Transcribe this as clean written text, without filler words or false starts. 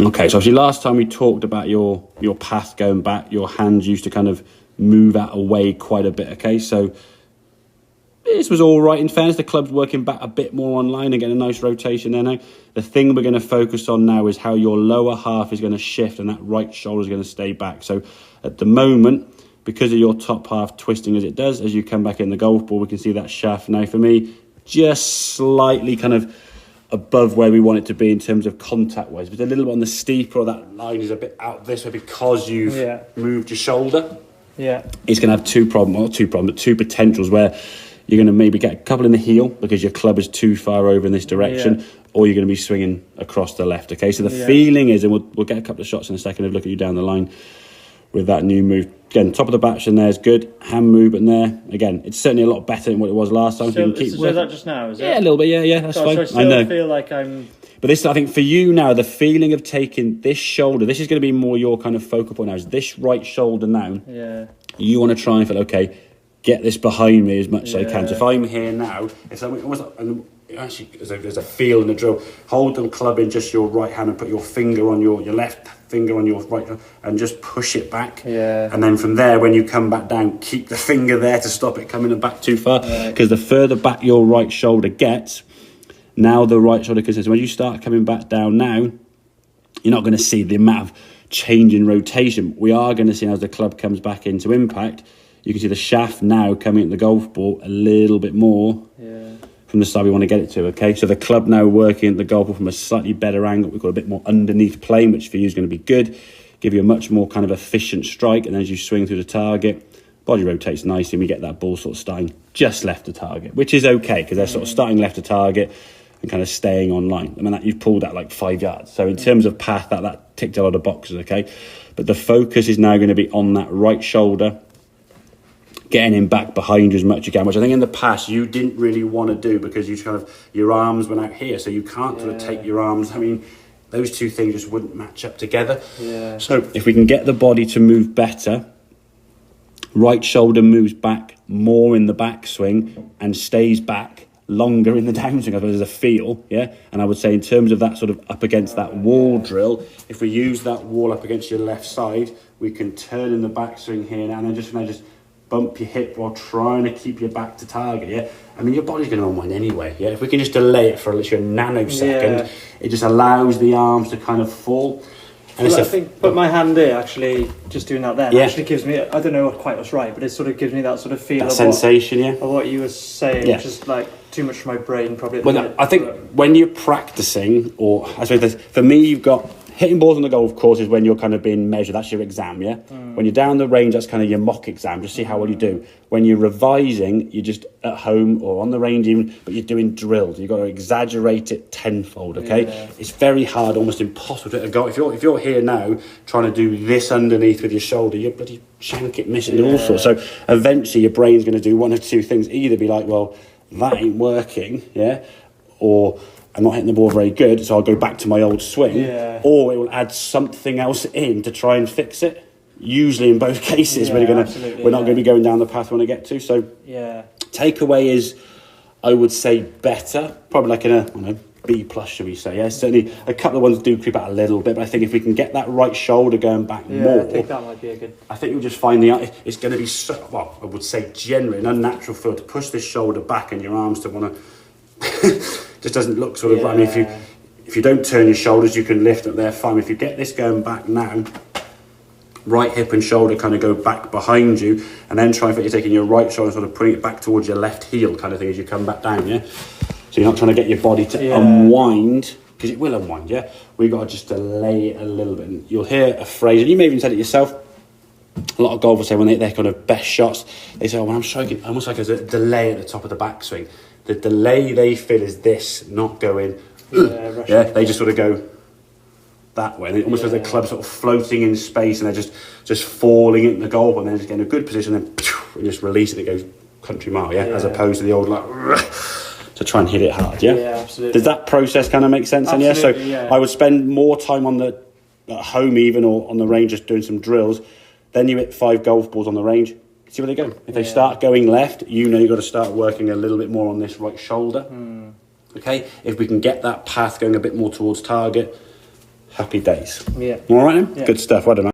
Okay, so obviously last time we talked about your path going back, your hands used to kind of move out away quite a bit, okay? So this was all right. In fairness, the club's working back a bit more online and getting a nice rotation there now. The thing we're going to focus on now is how your lower half is going to shift and that right shoulder is going to stay back. So at the moment, because of your top half twisting as it does, as you come back in the golf ball, we can see that shaft now for me just slightly kind of above where we want it to be in terms of contact wise, but a little bit on the steeper, or that line is a bit out this way because you've moved your shoulder. Yeah, it's going to have two potentials where you're going to maybe get a couple in the heel because your club is too far over in this direction, or you're going to be swinging across the left. Okay, so the feeling is, and we'll get a couple of shots in a second of look at you down the line with that new move. Again, top of the backstring there is good. Hand movement there. Again, it's certainly a lot better than what it was last time. Still, so you can keep that just now, is it? Yeah, a little bit. Yeah, that's fine. So I still feel like I'm... But this, I think, for you now, the feeling of taking this shoulder, this is going to be more your kind of focal point now, is this right shoulder now. Yeah. You want to try and feel, okay, get this behind me as much as I can. So if I'm here now, if I'm almost... Actually, there's a feel in the drill. Hold the club in just your right hand and put your finger on your left finger on your right and just push it back. Yeah. And then from there, when you come back down, keep the finger there to stop it coming back too far. Because the further back your right shoulder gets, now the right shoulder consists. When you start coming back down now, you're not going to see the amount of change in rotation. We are going to see as the club comes back into impact, you can see the shaft now coming at the golf ball a little bit more. Yeah. From the side we want to get it to, okay? So the club now working at the golf ball from a slightly better angle. We've got a bit more underneath plane, which for you is going to be good. Give you a much more kind of efficient strike. And as you swing through the target, body rotates nicely and we get that ball sort of starting just left of target, which is okay because they're sort of starting left of target and kind of staying on line. I mean, you've pulled that like 5 yards. So in terms of path, that ticked a lot of boxes, okay? But the focus is now going to be on that right shoulder, getting him back behind you as much as you can, which I think in the past you didn't really want to do because you kind of, your arms went out here, so you can't sort of take your arms. I mean, those two things just wouldn't match up together. Yeah. So if we can get the body to move better, right shoulder moves back more in the backswing and stays back longer in the downswing. There's a feel, yeah? And I would say in terms of that sort of up against that wall drill, if we use that wall up against your left side, we can turn in the backswing here now and then just bump your hip while trying to keep your back to target, yeah? I mean, your body's going to unwind anyway, yeah? If we can just delay it for literally a nanosecond, it just allows the arms to kind of fall. And well, I think put my hand there, actually, just doing that there, actually gives me, I don't know quite what's right, but it sort of gives me that sort of feel that of sensation, of what you were saying, which is like too much for my brain, probably. Well, I think when you're practicing, or I suppose for me, you've got hitting balls on the golf course is when you're kind of being measured. That's your exam, yeah? When you're down the range, that's kind of your mock exam. Just see how well you do. When you're revising, you're just at home or on the range even, but you're doing drills. You've got to exaggerate it tenfold, okay? Yeah. It's very hard, almost impossible to go. If you're here now trying to do this underneath with your shoulder, you're bloody shank it missing and all sorts. So eventually your brain's going to do one of two things. Either be like, well, that ain't working, yeah? Or I'm not hitting the ball very good, so I'll go back to my old swing. Yeah. Or it will add something else in to try and fix it. Usually in both cases, we're not going to be going down the path we want to get to. So takeaway is, I would say better, probably like in a B plus, should we say? Yeah, certainly a couple of ones do creep out a little bit, but I think if we can get that right shoulder going back more, I think that might be a good. I think you'll just find it's going to be so, well, I would say generally an unnatural feel to push this shoulder back and your arms to want to. Just doesn't look sort of. I mean, if you don't turn your shoulders, you can lift up there fine. If you get this going back now, right hip and shoulder kind of go back behind you, and then try and you're taking your right shoulder, sort of putting it back towards your left heel, kind of thing as you come back down. Yeah. So you're not trying to get your body to unwind, because it will unwind. Yeah. We've got to just delay it a little bit. And you'll hear a phrase, and you may even said it yourself. A lot of golfers say when they're kind of best shots, they say, "Oh, when I'm striking, almost like there's a delay at the top of the backswing." The delay they feel is this, not going. They just sort of go that way. And it almost feels like the club sort of floating in space, and they're just falling into the goal, and then just getting a good position, and just release it. It goes country mile, as opposed to the old like to try and hit it hard. Yeah, absolutely. Does that process kind of make sense? Absolutely, So I would spend more time at home even or on the range just doing some drills. Then you hit 5 golf balls on the range. See where they go. If they start going left, you've got to start working a little bit more on this right shoulder. Okay, if we can get that path going a bit more towards target, Happy days. Yeah. All right then? Yeah. Good stuff. Well done, mate.